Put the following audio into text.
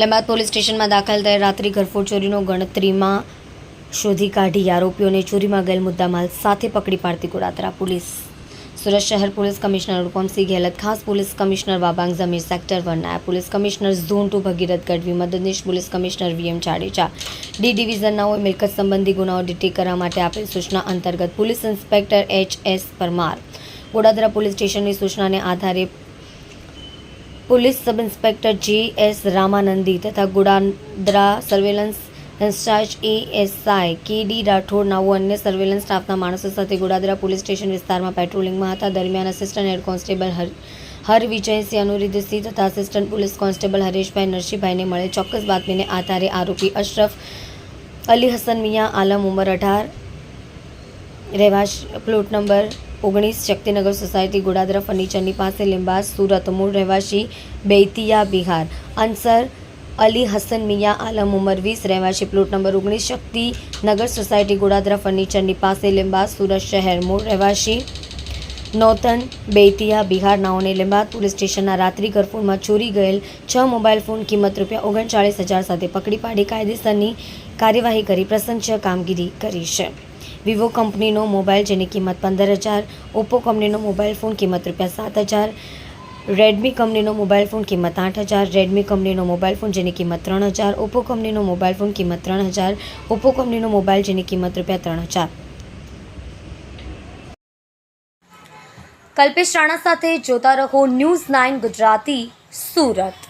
લીંબાદ police સ્ટેશનમાં દાખલ થઈ રાત્રિ ઘરફોડ ચોરીનો ગણતરીમાં શોધી કાઢી આરોપીઓને ચોરીમાં ગયેલ મુદ્દામાલ સાથે પકડી પાડતી ગોળાદરા પોલીસ. સુરત શહેર પોલીસ કમિશનર રૂપમસિંહ ગેહલત, ખાસ police commissioner Wabang Zamir, sector 1 નાયબ police commissioner zone 2 Bhagirath Gadhvi, મદદનીશ police commissioner VM Jadeja, D ડિવિઝનનાઓએ મિલકત સંબંધી ગુનાઓ ડિટેક્ટ કરવા માટે આપેલ સૂચના અંતર્ગત police inspector HS. Parmar Goladara police સ્ટેશનની સૂચનાને આધારે police sub inspector JS. Ramanandi તથા Goladara surveillance incharge ASI KD. Rathod નાઓ અન્ય સર્વેલન્સ સ્ટાફના માણસો સાથે ગોળાદરા પોલીસ સ્ટેશન વિસ્તારમાં પેટ્રોલિંગમાં હતા. દરમિયાન આસિસ્ટન્ટ હેડ કોન્સ્ટેબલ હરવિજયસિંહ અનુરુદ્ધસિંહ તથા આસિસ્ટન્ટ પોલીસ કોન્સ્ટેબલ હરેશભાઈ નરસિંહભાઈને મળે ચોક્કસ બાતમીને આધારે આરોપી અશરફ અલી હસન મિયા આલમ ઉંમર 18 રહેવાસી plot number 19 Shaktinagar society Goladara ફર્નિચરની પાસે લીંબાદ સુરત મૂળ રહેવાસી બેતિયા બિહાર અનસર અલી હસન મિયા આલમ ઉંમર 20 રહેવાસી plot number 19 Shaktinagar society Goladara ફર્નિચરની પાસે લીંબાદ સુરત શહેર મૂળ રહેવાસી નૌતન બેતિયા બિહાર નાઓને લીંબાદ પોલીસ સ્ટેશનના રાત્રિ ઘરફોડમાં ચોરી ગયેલ 6 મોબાઈલ ફોન કિંમત ₹39,000 સાથે પકડી પાડી કાયદેસરની કાર્યવાહી કરી પ્રશંસનીય કામગીરી કરી છે. વિવો કંપનીનો મોબાઈલ જેની કિંમત 15,000, ઓપ્પો કંપનીનો મોબાઈલ ફોન કિંમત ₹7,000, રેડમી કંપનીનો મોબાઈલ ફોન કિંમત 8,000, રેડમી કંપનીનો મોબાઈલ ફોન જેની કિંમત 3,000, ઓપ્પો કંપનીનો મોબાઈલ ફોન કિંમત 3,000, ઓપ્પો કંપનીનો મોબાઈલ જેની કિંમત ₹3,000. કલ્પેશ રાણા સાથે જોતા રહો ન્યૂઝ 9 ગુજરાતી, સુરત.